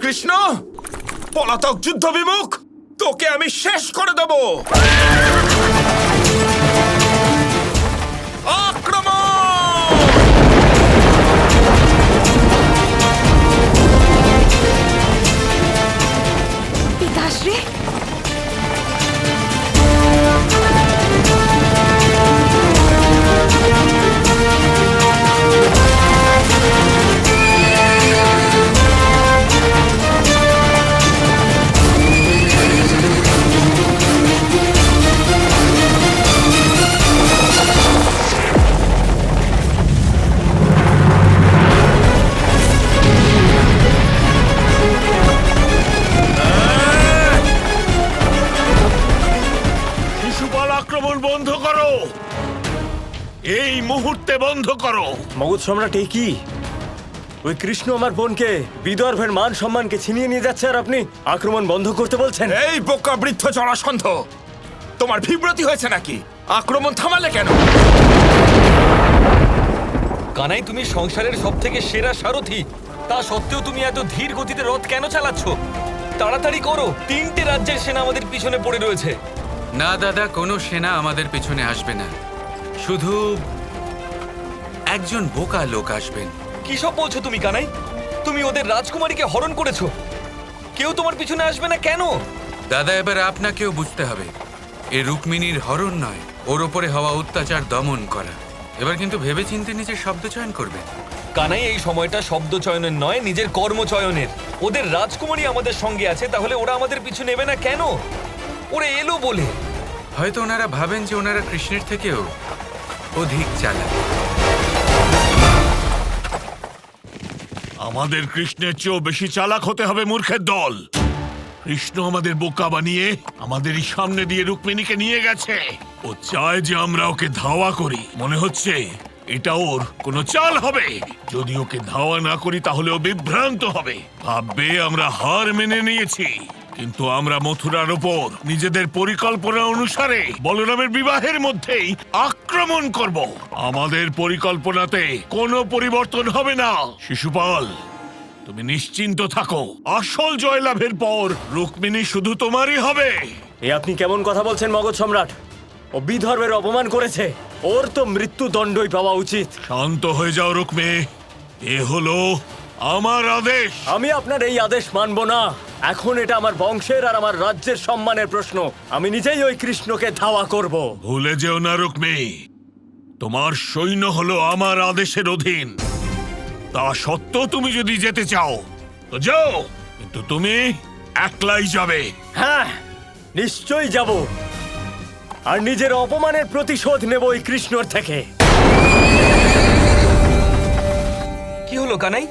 কৃষ্ণ, পলাতক যুদ্ধ বিমুখ, তোকে আমি শেষ করে দেব। আক্রমণ! পিতাশ্রী, শিশুপাল আক্রমণ বন্ধ করো, এই মুহূর্তে বন্ধ করো। মগধ সম্রাট, এই কি? ওই কৃষ্ণ আমার বোনকে, বিদর্ভের মান সম্মানকে ছিনিয়ে নিয়ে যাচ্ছে, আর আপনি আক্রমণ বন্ধ করতে বলছেন? এই বোকা বৃদ্ধ জরাসন্ধ, তোমার বিব্রতি হয়েছে নাকি? আক্রমণ থামালে কেন? কানাই, তুমি সংসারের সব থেকে সেরা সারথি, তা সত্ত্বেও তুমি এত ধীর গতিতে রথ কেন চালাচ্ছ? তাড়াতাড়ি করো, 3টে রাজ্যের সেনা আমাদের পিছনে পড়ে রয়েছে। না দাদা, কোনো সেনা আমাদের পিছনে আসবে না, শুধু একজন বোকা লোক আসবেন। কি সব বলছো তুমি কানাই? তুমি ওদের রাজকুমারীকে হরণ করেছো, কেউ তোমার পিছনে আসবে না কেন? দাদা, এবার আপনাকেও বুঝতে হবে, এ রুক্মিণীর হরণ নয়, ওর ওপরে হওয়া অত্যাচার দমন করা। এবার কিন্তু ভেবেচিন্তে নিজের শব্দ চয়ন করবেন। কানাই, এই সময়টা শব্দ চয়নের নয়, নিজের কর্ম চয়নের। ওদের রাজকুমারী আমাদের সঙ্গে আছে, তাহলে ওরা আমাদের পিছু নেবে না কেন? ওরা এলো বলে। হয়তো ওনারা ভাবেন যে ওনারা কৃষ্ণের থেকেও অধিক চালাক। আমাদের কৃষ্ণের চেয়েও বেশি চালাক হতে হবে মূর্খের দল। কৃষ্ণ আমাদের বোকা বানিয়ে আমাদেরই সামনে দিয়ে রুক্মিণীকে নিয়ে গেছে। ও চায় যে আমরা ওকে ধাওয়া করি। মনে হচ্ছে এটা ওর কোনো চাল হবে। যদি ওকে ধাওয়া না করি তাহলে ও বিভ্রান্ত হবে, ভাববে আমরা হার মেনে নিয়েছি। কিন্তু আমরা মথুরার ওপর নিজেদের পরিকল্পনা অনুসারে বলরামের বিবাহের মধ্যেই আক্রমণ করব। আমাদের পরিকল্পনাতে কোনো পরিবর্তন হবে না। শিশুপাল, তুমি নিশ্চিন্ত থাকো, আসল জয়লাভের পর রুক্মিণী শুধু তোমারই হবে। এ আপনি কেমন কথা বলছেন মগধ সম্রাট? ও বিদর্ভের অপমান করেছে, ওর তো মৃত্যুদণ্ডই পাওয়া উচিত। শান্ত হয়ে যাও রুক্মী, এ হলো আমার আদেশ। আমি আপনার এই আদেশ মানব না। এখন এটা আমার বংশের আর আমার রাজ্যের সম্মানের প্রশ্ন। আমি নিজেই ওই কৃষ্ণকে ধাওয়া করব। ভুলে যেও না রুক্মী, তোমার সৈন্য হলো আমার আদেশের অধীন। তা সত্ত্বেও তুমি যদি যেতে চাও তো যাও, কিন্তু তুমি একলাই যাবে। হ্যাঁ, নিশ্চয়ই যাব, আর নিজের অপমানের প্রতিশোধ নেব ওই কৃষ্ণর থেকে। কি হলো কানাই?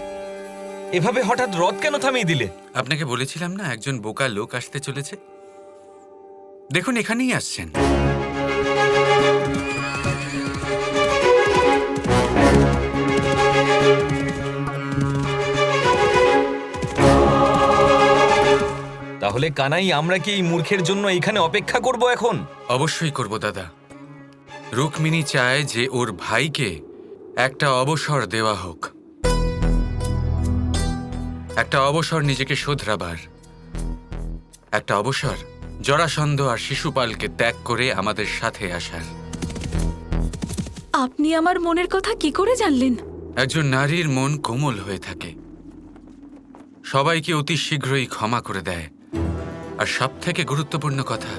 এভাবে হঠাৎ রথ কেন থামিয়ে দিলে? আপনাকে বলেছিলাম না একজন বোকা লোক আসতে চলেছে। দেখুন, এখানেই আসছেন। তাহলে কানাই, আমরা কি এই মূর্খের জন্য এখানে অপেক্ষা করব এখন? অবশ্যই করব দাদা। রুক্মিণী চায় যে ওর ভাইকে একটা অবসর দেওয়া হোক, একটা অবসর নিজেকে শোধরাবার, একটা অবসর জরাসন্ধ আর শিশুপালকে ত্যাগ করে আমাদের সাথে আসার। আপনি আমার মনের কথা কি করে জানলেন? একজন নারীর মন কোমল হয়ে থাকে, সবাইকে অতি শীঘ্রই ক্ষমা করে দেয়, আর সব থেকে গুরুত্বপূর্ণ কথা,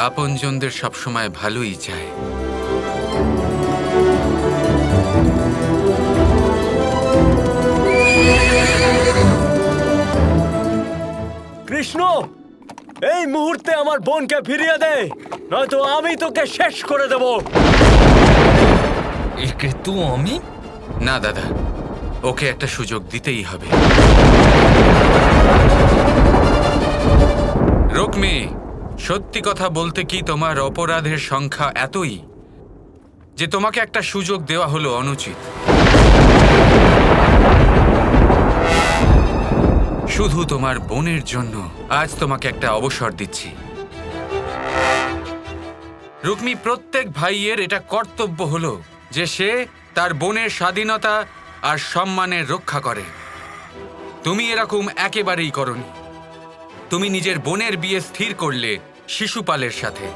আপনজনদের সবসময় ভালোই চায়। কৃষ্ণ, এই মুহূর্তে আমার বোনকে ফিরিয়ে দে, নয়তো আমি তোকে শেষ করে দেব। একে তো আমি? না দাদা, ওকে একটা সুযোগ দিতেই হবে। রুক্মী, সত্যি কথা বলতে কি তোমার অপরাধের সংখ্যা এতই যে তোমাকে একটা সুযোগ দেওয়া হলো অনুচিত। শুধু তোমার বোনের জন্য আজ তোমাকে একটা অবসর দিচ্ছি। রুক্মী, প্রত্যেক ভাইয়ের এটা কর্তব্য হলো যে সে তার বোনের স্বাধীনতা আর সম্মানের রক্ষা করে। তুমি এরকম একেবারেই করনি। তুমি নিজের বোনের বিয়ে স্থির করলে শিশুপালের সাথে,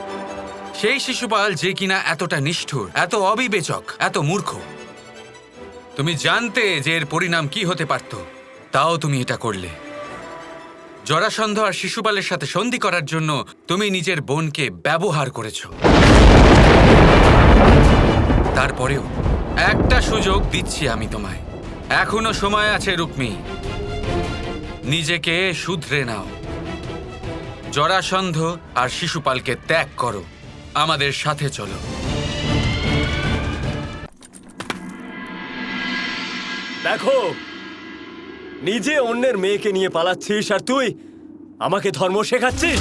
সেই শিশুপাল যে কিনা এতটা নিষ্ঠুর, এত অবিবেচক, এত মূর্খ। তুমি জানতে যে এর পরিণাম কি হতে পারত, তাও তুমি এটা করলে। জরাসন্ধ আর শিশুপালের সাথে সন্ধি করার জন্য তুমি নিজের বোনকে ব্যবহার করেছ। তারপরেও একটা সুযোগ দিচ্ছি আমি তোমায়, এখনো সময় আছে রুক্মী, নিজেকে শুধরে নাও। জরাসন্ধ আর শিশুপালকে ত্যাগ করো, আমাদের সাথে চলো। দেখো, নিজে অন্যের মেয়েকে নিয়ে পালাচ্ছিস আর তুই আমাকে ধর্ম শেখাচ্ছিস।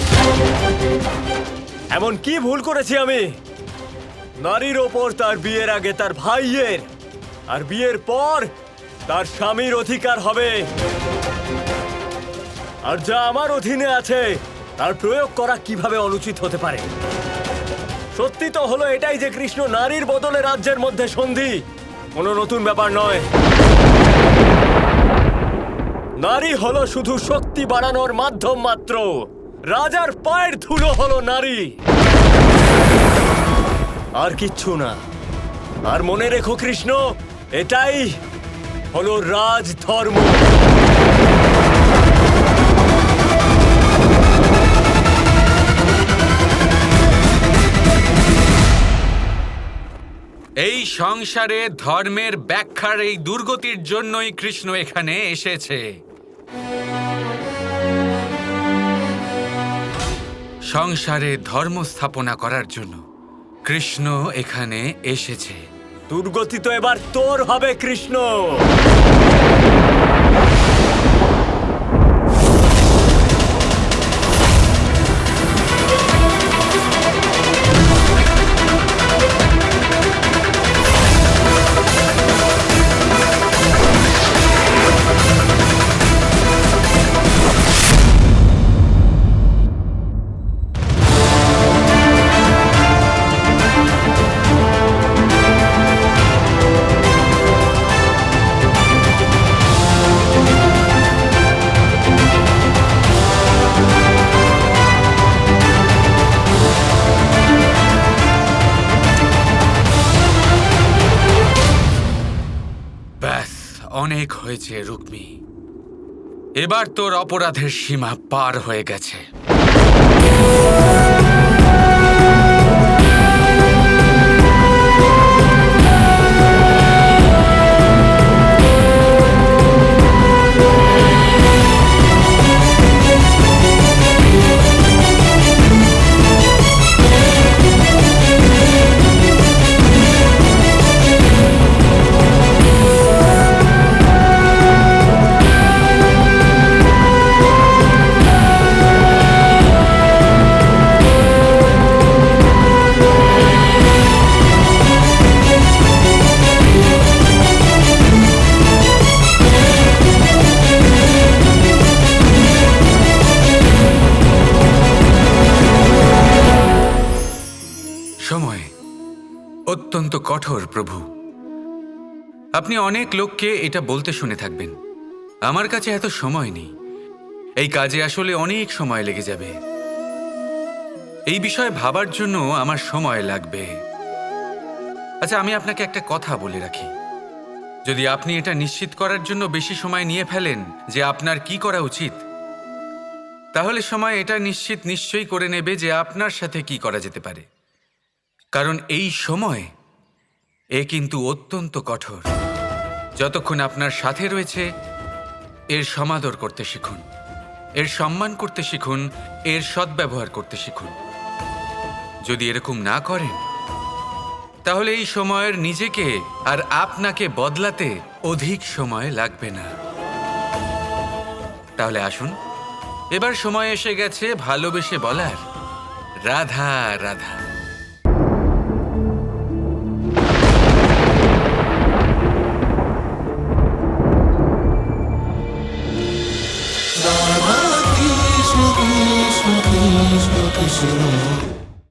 এমন কি ভুল করেছি আমি? নারীর ওপর তার বিয়ের আগে তার ভাইয়ের, আর বিয়ের পর তার স্বামীর অধিকার হবে। আর যা আমার অধীনে আছে তার প্রয়োগ করা কিভাবে অনুচিত হতে পারে? সত্যি তো হলো এটাই যে কৃষ্ণ নারীর বদলে রাজ্যের মধ্যে সন্ধি কোনো নতুন ব্যাপার নয়। নারী হলো শুধু শক্তি বাড়ানোর মাধ্যম মাত্র। রাজার পায়ের ধুলো হলো নারী, আর কিচ্ছু না। আর মনে রেখো কৃষ্ণ, এটাই হলো রাজধর্ম। এই সংসারে ধর্মের ব্যাখ্যার এই দুর্গতির জন্যই কৃষ্ণ এখানে এসেছে। সংসারে ধর্ম স্থাপনা করার জন্য কৃষ্ণ এখানে এসেছে। দুর্গতি তো এবার তোর হবে কৃষ্ণ। ব্যাস, অনেক হয়েছে রুক্মী, এবার তোর অপরাধের সীমা পার হয়ে গেছে। সময় অত্যন্ত কঠোর প্রভু। আপনি অনেক লোককে এটা বলতে শুনে থাকবেন, আমার কাছে এত সময় নেই, এই কাজে আসলে অনেক সময় লেগে যাবে, এই বিষয়ে ভাবার জন্য আমার সময় লাগবে। আচ্ছা, আমি আপনাকে একটা কথা বলে রাখি, যদি আপনি এটা নিশ্চিত করার জন্য বেশি সময় নিয়ে ফেলেন যে আপনার কি করা উচিত, তাহলে সময় এটা নিশ্চয়ই করে নেবে যে আপনার সাথে কি করা যেতে পারে। কারণ এই সময় এ কিন্তু অত্যন্ত কঠোর। যতক্ষণ আপনার সাথে রয়েছে এর সমাদর করতে শিখুন, এর সম্মান করতে শিখুন, এর সদ্ব্যবহার করতে শিখুন। যদি এরকম না করেন তাহলে এই সময়ের নিজেকে আর আপনাকে বদলাতে অধিক সময় লাগবে না। তাহলে আসুন, এবার সময় এসে গেছে ভালোবেসে বলার রাধা রাধা।